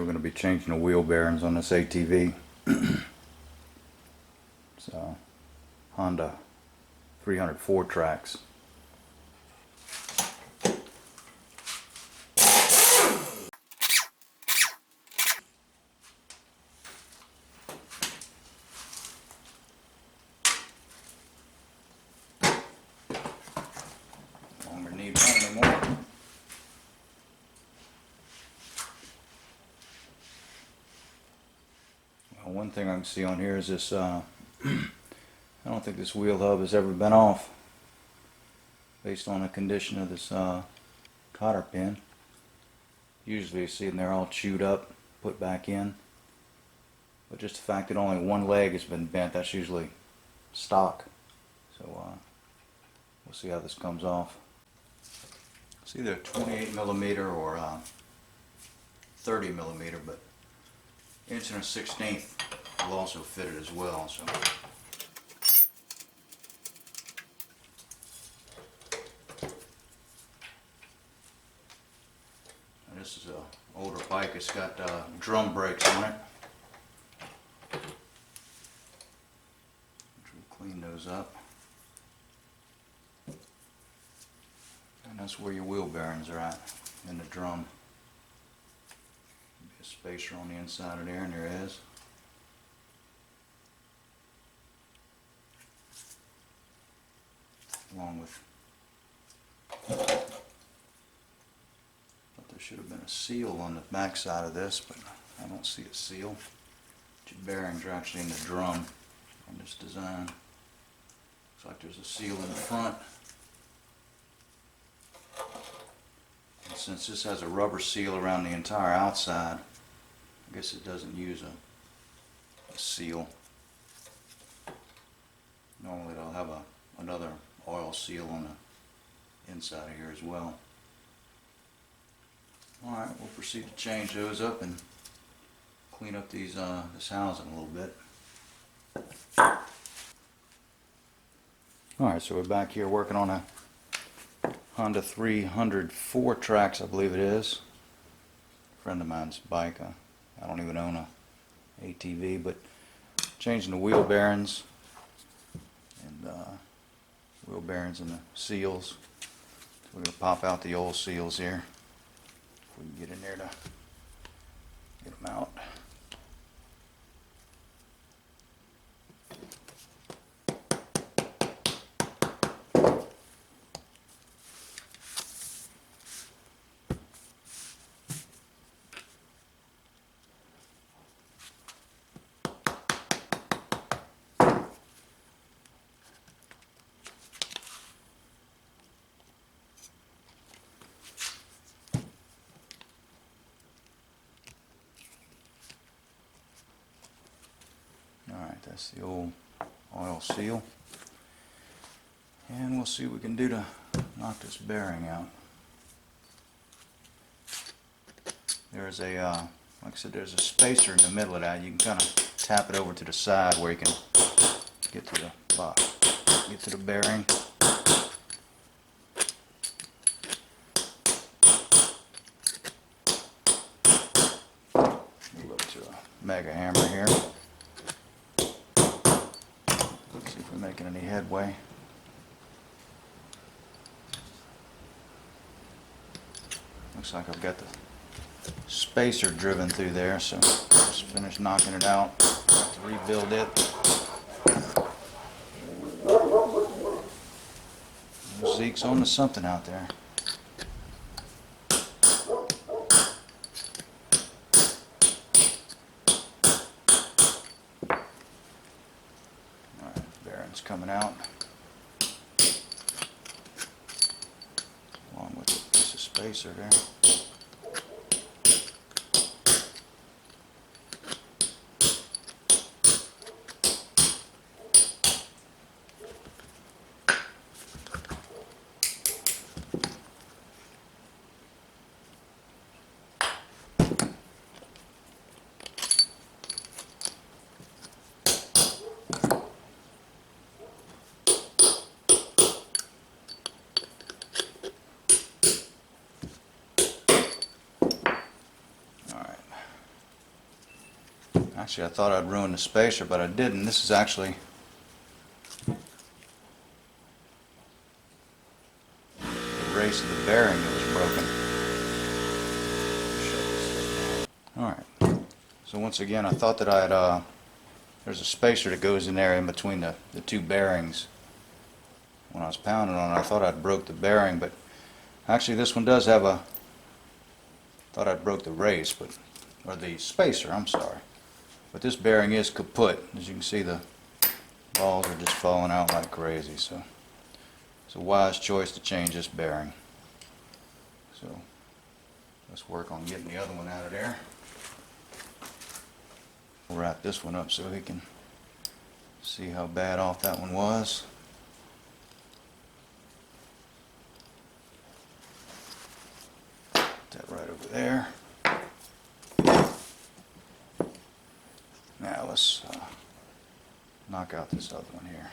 we're going to be changing the wheel bearings on this ATV. It's a Honda 300 FourTrax. Longer need one anymore. One thing I can see on here is this, I don't think this wheel hub has ever been off based on the condition of this cotter pin. Usually you see them, they're all chewed up, put back in, but just the fact that only one leg has been bent, that's usually stock. So we'll see how this comes off. It's either 28mm or 30mm, but 1 1/16 will also fit it as well. So and this is a older bike. It's got drum brakes on it. We'll clean those up, and that's where your wheel bearings are at, in the drum. A spacer on the inside of there, and there is. Along with, but there should have been a seal on the back side of this, but I don't see a seal. Your bearings are actually in the drum on this design. Looks like there's a seal in the front. And since this has a rubber seal around the entire outside, I guess it doesn't use a seal. Normally they'll have another oil seal on the inside of here as well. Alright, we'll proceed to change those up and clean up these this housing a little bit. Alright, so we're back here working on a Honda 300 FourTrax, I believe it is. A friend of mine's bike. I don't even own a ATV, but changing the wheel bearings and wheel bearings and the seals. So we're going to pop out the old seals here if we can get in there to get them out. Alright, that's the old oil seal. And we'll see what we can do to knock this bearing out. There's a, like I said, there's a spacer in the middle of that. You can kind of tap it over to the side where you can get to the box, get to the bearing. Move up to a mega hammer here. See if we're making any headway. Looks like I've got the spacer driven through there, so just finished knocking it out. Have to rebuild it. Zeke's on to something out there. Alright, bearing's coming out. Along with a piece of spacer there. Actually, I thought I'd ruined the spacer, but I didn't. This is actually the race of the bearing that was broken. Alright, so once again, I thought that there's a spacer that goes in there in between the two bearings. When I was pounding on it, I thought I'd broke the bearing, but actually this one does have thought I'd broke the race, or the spacer, I'm sorry. But this bearing is kaput. As you can see, the balls are just falling out like crazy, so it's a wise choice to change this bearing. So let's work on getting the other one out of there. We'll wrap this one up so he can see how bad off that one was. Put that right over there. Now let's knock out this other one here.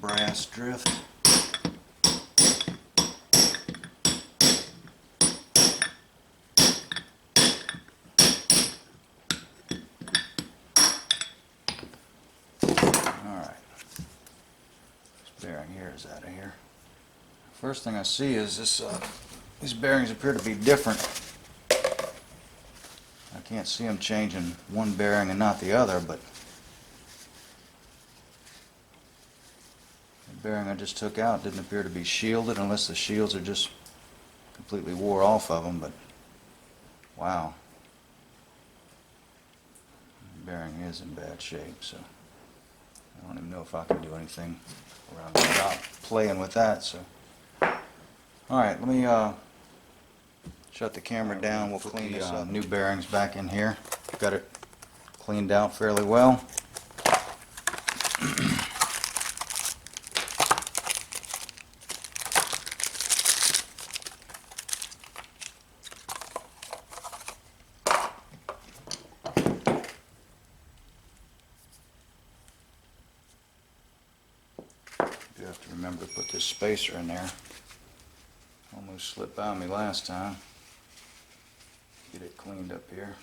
Brass drift. Alright. This bearing here is out of here. First thing I see is these bearings appear to be different. I can't see them changing one bearing and not the other, but bearing I just took out didn't appear to be shielded, unless the shields are just completely wore off of them. But wow, the bearing is in bad shape, so I don't even know if I can do anything around the shop playing with that. So alright, let me shut the camera down. We'll clean these new bearings back in here. Got it cleaned out fairly well. You have to remember to put this spacer in there. Almost slipped by me last time. Get it cleaned up here.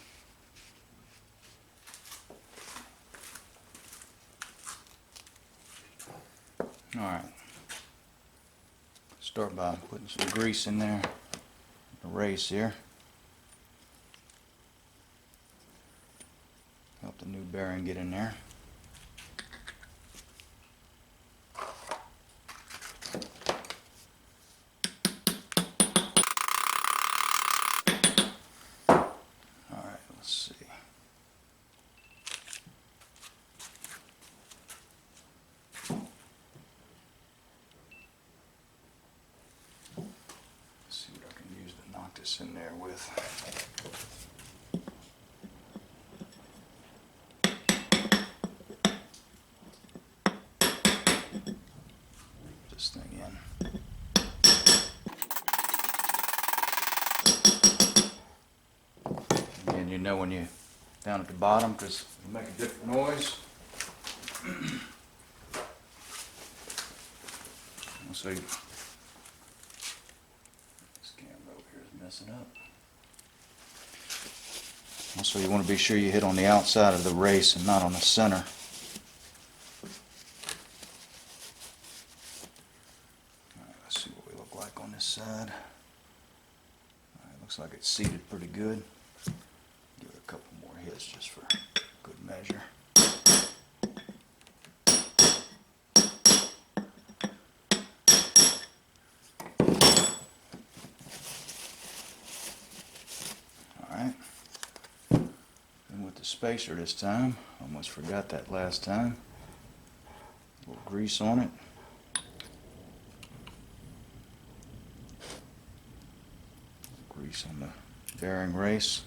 Alright. Start by putting some grease in there. The race here. Help the new bearing get in there. This in there with. This thing in. And you know when you're down at the bottom, because you make a different noise. So it up. Also, you want to be sure you hit on the outside of the race and not on the center. Alright, let's see what we look like on this side. Alright, looks like it's seated pretty good. Give it a couple more hits just for good measure. The spacer this time. Almost forgot that last time. A little grease on it. Grease on the bearing race.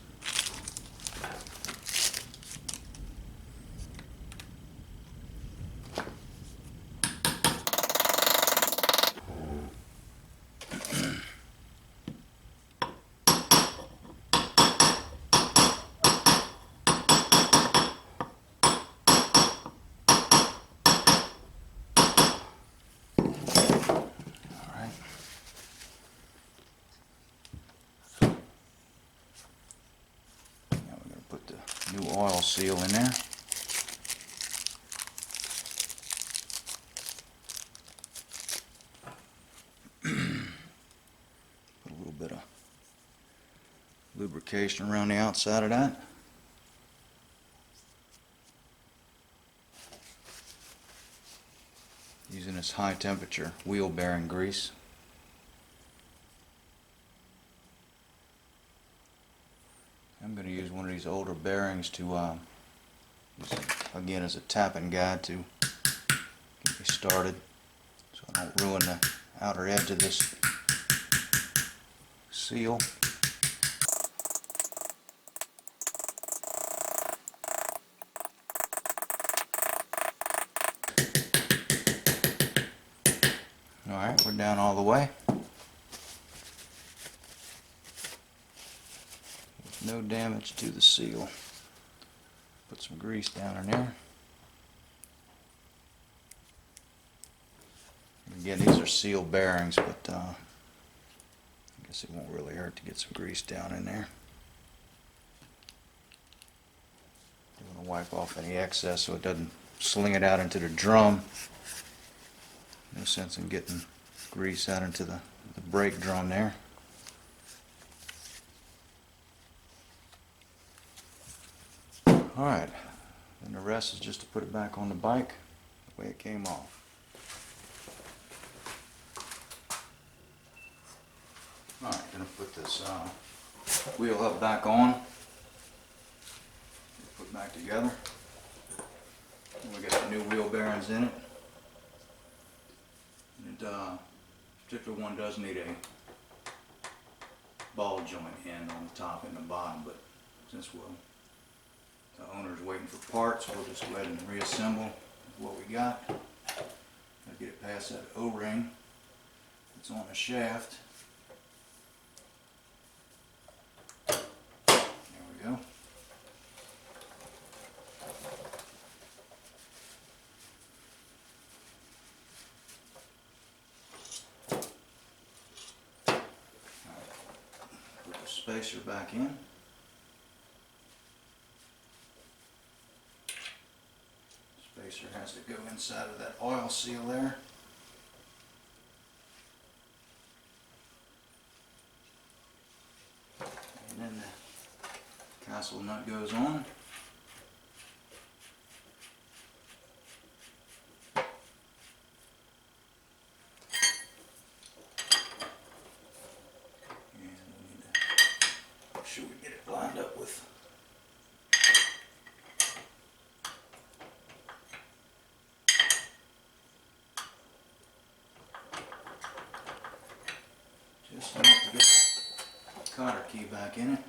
New oil seal in there. Put a little bit of lubrication around the outside of that. Using this high temperature wheel bearing grease. I'm going to use one of these older bearings to use it, again, as a tapping guide to get me started, so I don't ruin the outer edge of this seal. Alright, we're down all the way. No damage to the seal. Put some grease down in there. Again, these are seal bearings, but I guess it won't really hurt to get some grease down in there. I'm going to wipe off any excess so it doesn't sling it out into the drum. No sense in getting grease out into the brake drum there. Alright, and the rest is just to put it back on the bike the way it came off. Alright, gonna put this wheel hub back on. Put back together. And we got the new wheel bearings in it. And particular one does need a ball joint end on the top and the bottom, but since the owner's waiting for parts, we'll just go ahead and reassemble what we got. Gotta get it past that O-ring that's on the shaft. There we go. Put the spacer back in. Spacer has to go inside of that oil seal there. And then the castle nut goes on. And we need to make sure we get it lined up with just enough to get the cotter key back in it.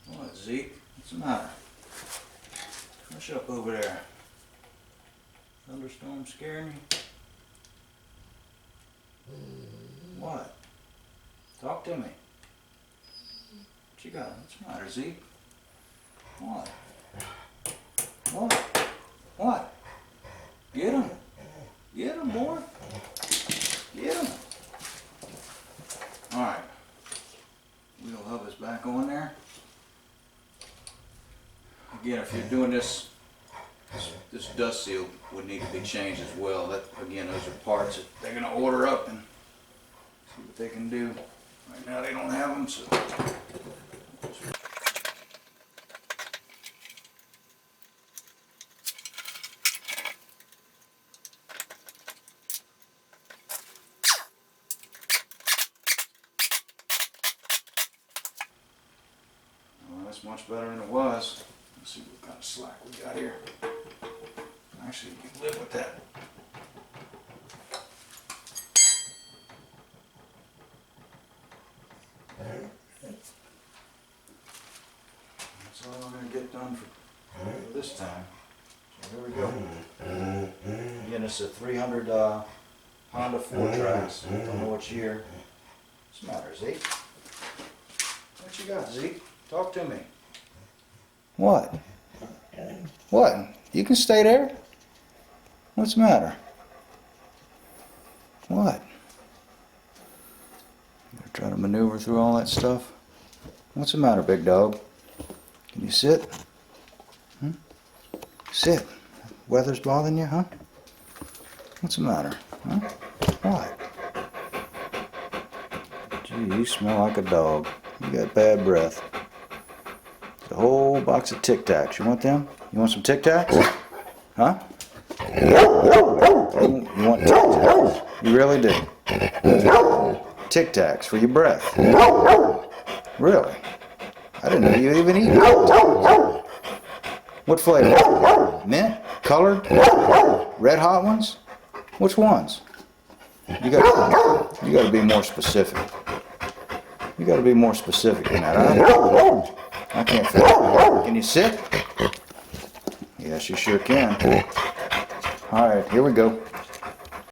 What, Zeke? What's the matter? Hush up over there. Thunderstorm scaring you? What? Talk to me. What you got? What's the matter, Zeke? What? What? What? Get him. Get him, boy. Get him. Alright. Wheel hub is back on there. Again, if you're doing this dust seal would need to be changed as well. That, again, those are parts that they're going to order up and see what they can do. Right now they don't have them, so. Well, that's much better than it was. Let's see what kind of slack we got here. Actually, we can live with that this time. So here we go. Again, it's a 300 Honda FourTrax. Don't know which year. What's the matter, Zeke? What you got, Zeke? Talk to me. What? What? You can stay there? What's the matter? What? You're trying to maneuver through all that stuff? What's the matter, big dog? Can you sit? Hmm? Sit. Weather's bothering you, huh? What's the matter? Huh? What? Gee, you smell like a dog. You got bad breath. It's a whole box of Tic Tacs. You want them? You want some Tic Tacs? Huh? You want Tic Tacs? You really do. Tic Tacs for your breath. Really? I didn't know you even eat Tic Tacs. What flavor? Mint? Colored? Red hot ones? Which ones? You got to be more specific. You got to be more specific than that. I can't figure it out. Can you sit? Yes, you sure can. All right, here we go.